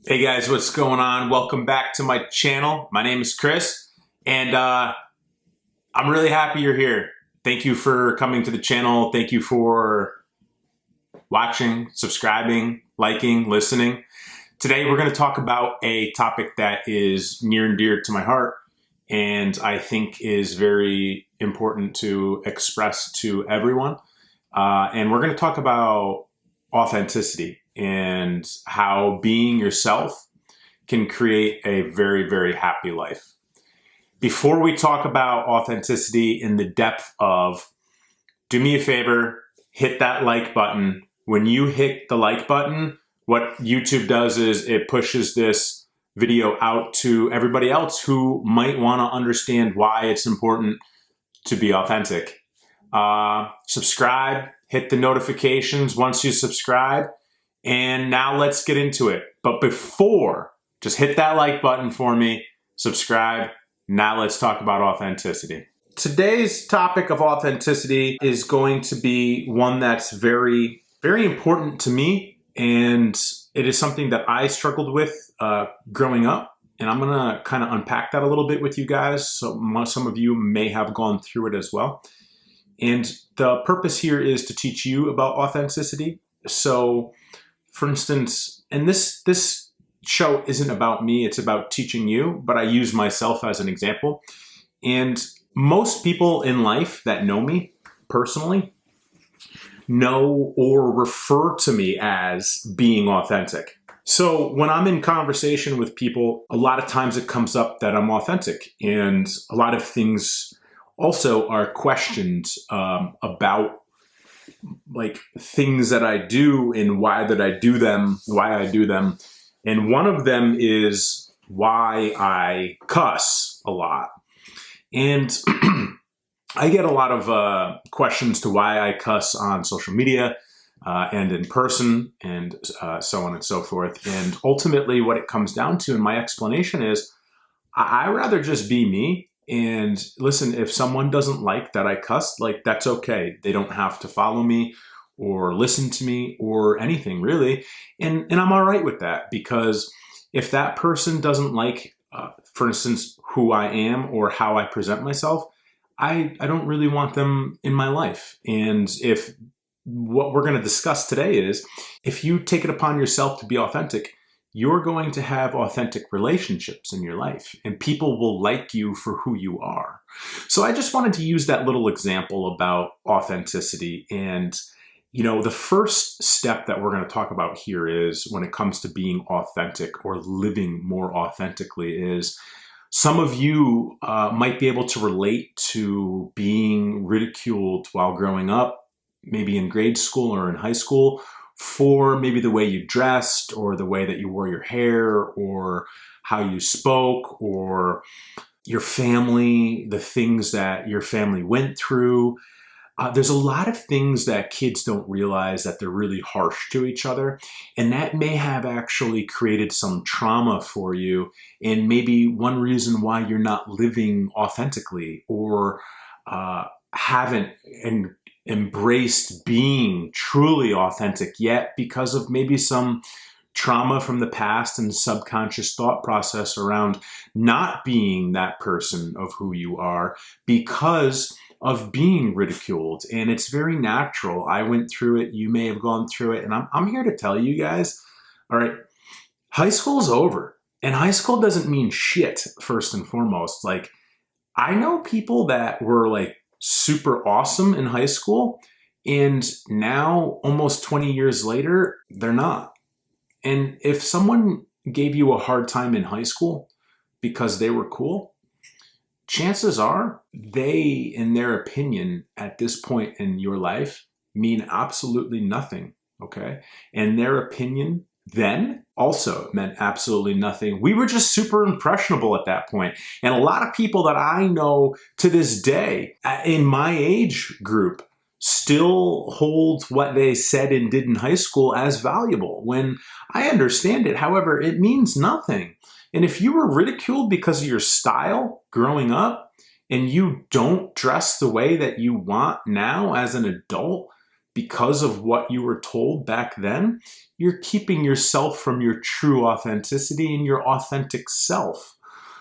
Hey guys, what's going on? Welcome back to my channel. My name is Chris, and I'm really happy you're here. Thank you for coming to the channel. Thank you for watching, subscribing, liking, listening. Today we're going to talk about a topic that is near and dear to my heart, and I think is very important to express to everyone. And we're going to talk about authenticity and how being yourself can create a very, very happy life. Before we talk about authenticity in the depth of, do me a favor, hit that like button. When you hit the like button, what YouTube does is it pushes this video out to everybody else who might want to understand why it's important to be authentic. Subscribe, hit the notifications once you subscribe. And now let's get into it. But before, just hit that like button for me, subscribe. Now let's talk about authenticity. Today's topic of authenticity is going to be one that's very, very important to me. And it is something that I struggled with growing up. And I'm gonna kind of unpack that a little bit with you guys. So some of you may have gone through it as well. And the purpose here is to teach you about authenticity. So, for instance, and this show isn't about me, it's about teaching you, but I use myself as an example. And most people in life that know me personally know or refer to me as being authentic. So when I'm in conversation with people, a lot of times it comes up that I'm authentic, and a lot of things also are questioned about like things that I do and why I do them. And one of them is why I cuss a lot. And I get a lot of questions to why I cuss on social media and in person and so on and so forth. And ultimately what it comes down to in my explanation is I rather just be me. And listen, if someone doesn't like that I cuss, like that's okay. They don't have to follow me or listen to me or anything really. And I'm all right with that, because if that person doesn't like, for instance, who I am or how I present myself, I don't really want them in my life. And if what we're going to discuss today is, if you take it upon yourself to be authentic, you're going to have authentic relationships in your life, and people will like you for who you are. So I just wanted to use that little example about authenticity. And, you know, the first step that we're going to talk about here is, when it comes to being authentic or living more authentically, is some of you might be able to relate to being ridiculed while growing up, maybe in grade school or in high school, for maybe the way you dressed or the way that you wore your hair or how you spoke, or your family, the things that your family went through. There's a lot of things that kids don't realize, that they're really harsh to each other. And that may have actually created some trauma for you, and maybe one reason why you're not living authentically or haven't embraced being truly authentic yet, because of maybe some trauma from the past and subconscious thought process around not being that person of who you are because of being ridiculed. And it's very natural. I went through it. You may have gone through it. And I'm here to tell you guys, all right, high school's over. And high school doesn't mean shit, first and foremost. Like, I know people that were like super awesome in high school, and now almost 20 years later, they're not. And if someone gave you a hard time in high school because they were cool, chances are they, in their opinion, at this point in your life, mean absolutely nothing, okay? And their opinion then also meant absolutely nothing. We were just super impressionable at that point. And a lot of people that I know to this day in my age group still hold what they said and did in high school as valuable, when I understand it. However, it means nothing. And if you were ridiculed because of your style growing up, and you don't dress the way that you want now as an adult, because of what you were told back then, you're keeping yourself from your true authenticity and your authentic self.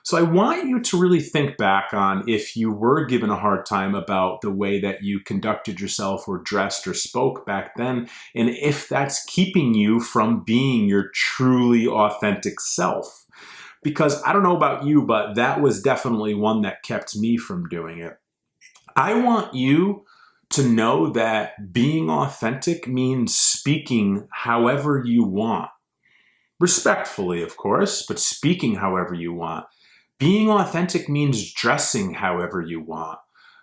So I want you to really think back on if you were given a hard time about the way that you conducted yourself or dressed or spoke back then, and if that's keeping you from being your truly authentic self. Because I don't know about you, but that was definitely one that kept me from doing it. I want you to know that being authentic means speaking however you want. Respectfully, of course, but speaking however you want. Being authentic means dressing however you want.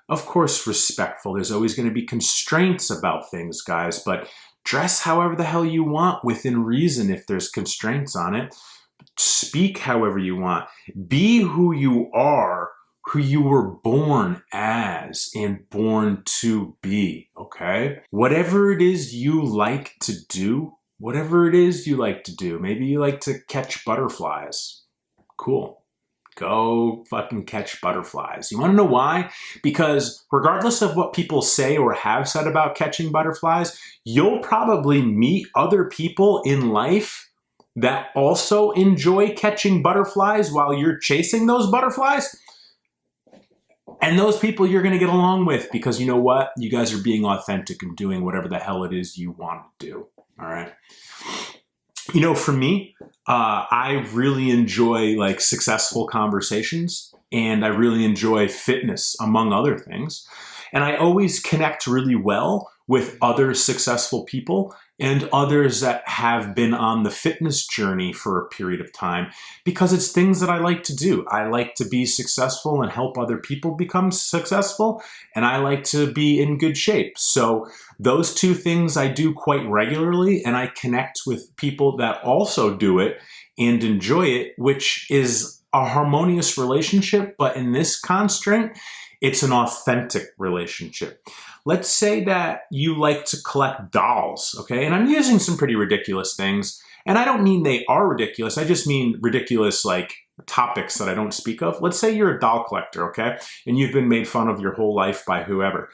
Of course, respectful. There's always going to be constraints about things, guys, but dress however the hell you want within reason if there's constraints on it. Speak however you want. Be who you are, who you were born as and born to be, okay? Whatever it is you like to do, maybe you like to catch butterflies. Cool. Go fucking catch butterflies. You want to know why? Because regardless of what people say or have said about catching butterflies, you'll probably meet other people in life that also enjoy catching butterflies while you're chasing those butterflies. And those people you're going to get along with because you know what? You guys are being authentic and doing whatever the hell it is you want to do. All right. You know, for me, I really enjoy like successful conversations and I really enjoy fitness, among other things. And I always connect really well with other successful people and others that have been on the fitness journey for a period of time because it's things that I like to do. I like to be successful and help other people become successful, and I like to be in good shape. So those two things I do quite regularly, and I connect with people that also do it and enjoy it, which is a harmonious relationship, but in this constraint, it's an authentic relationship. Let's say that you like to collect dolls, okay? And I'm using some pretty ridiculous things. And I don't mean they are ridiculous. I just mean ridiculous like topics that I don't speak of. Let's say you're a doll collector, okay? And you've been made fun of your whole life by whoever.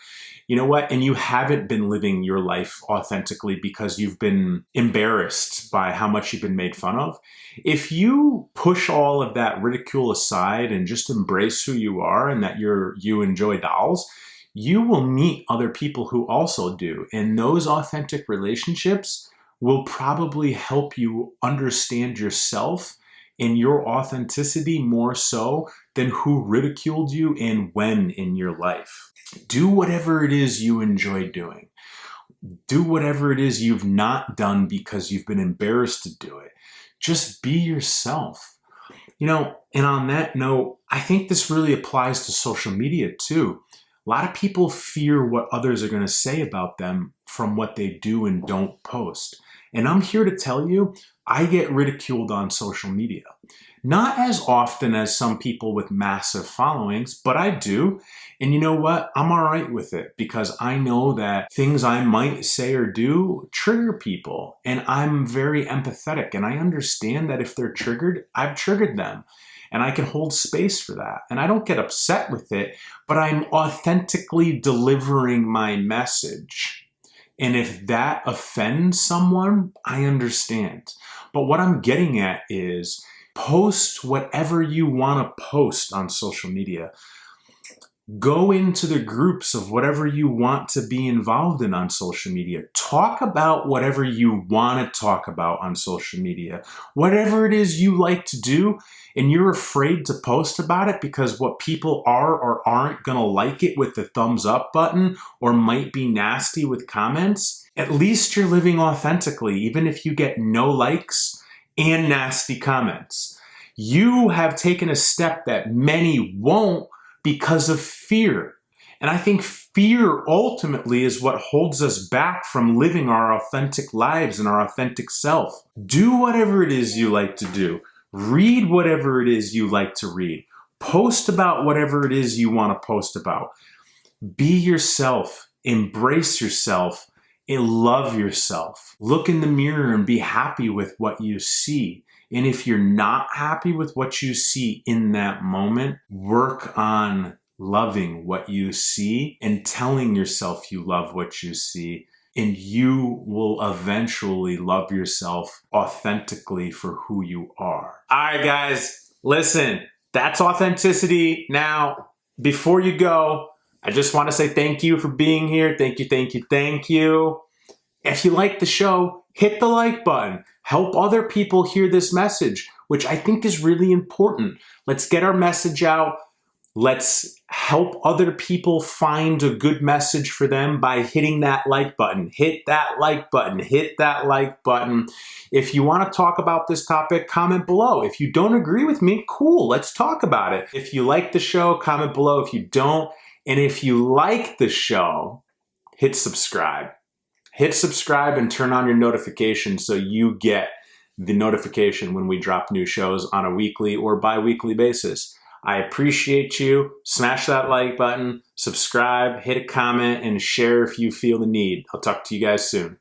You know what? And you haven't been living your life authentically because you've been embarrassed by how much you've been made fun of. If you push all of that ridicule aside and just embrace who you are and that you enjoy dolls, you will meet other people who also do. And those authentic relationships will probably help you understand yourself and your authenticity more so than who ridiculed you and when in your life. Do whatever it is you enjoy doing. Do whatever it is you've not done because you've been embarrassed to do it. Just be yourself. You know, and on that note, I think this really applies to social media too. A lot of people fear what others are going to say about them from what they do and don't post. And I'm here to tell you, I get ridiculed on social media. Not as often as some people with massive followings, but I do. And you know what? I'm all right with it because I know that things I might say or do trigger people. And I'm very empathetic. And I understand that if they're triggered, I've triggered them. And I can hold space for that. And I don't get upset with it, but I'm authentically delivering my message. And if that offends someone, I understand. But what I'm getting at is post whatever you want to post on social media. Go into the groups of whatever you want to be involved in on social media. Talk about whatever you want to talk about on social media. Whatever it is you like to do, and you're afraid to post about it because what people are or aren't going to like it with the thumbs up button or might be nasty with comments, at least you're living authentically, even if you get no likes and nasty comments. You have taken a step that many won't because of fear. And I think fear ultimately is what holds us back from living our authentic lives and our authentic self. Do whatever it is you like to do. Read whatever it is you like to read. Post about whatever it is you want to post about. Be yourself. Embrace yourself. And love yourself. Look in the mirror and be happy with what you see. And if you're not happy with what you see in that moment, work on loving what you see and telling yourself you love what you see and you will eventually love yourself authentically for who you are. All right, guys, listen, that's authenticity. Now, before you go, I just want to say thank you for being here. Thank you, thank you, thank you. If you like the show, hit the like button. Help other people hear this message, which I think is really important. Let's get our message out. Let's help other people find a good message for them by hitting that like button. Hit that like button. Hit that like button. If you want to talk about this topic, comment below. If you don't agree with me, cool, let's talk about it. If you like the show, comment below. If you don't, and if you like the show, hit subscribe. Hit subscribe and turn on your notifications so you get the notification when we drop new shows on a weekly or bi-weekly basis. I appreciate you. Smash that like button, subscribe, hit a comment, and share if you feel the need. I'll talk to you guys soon.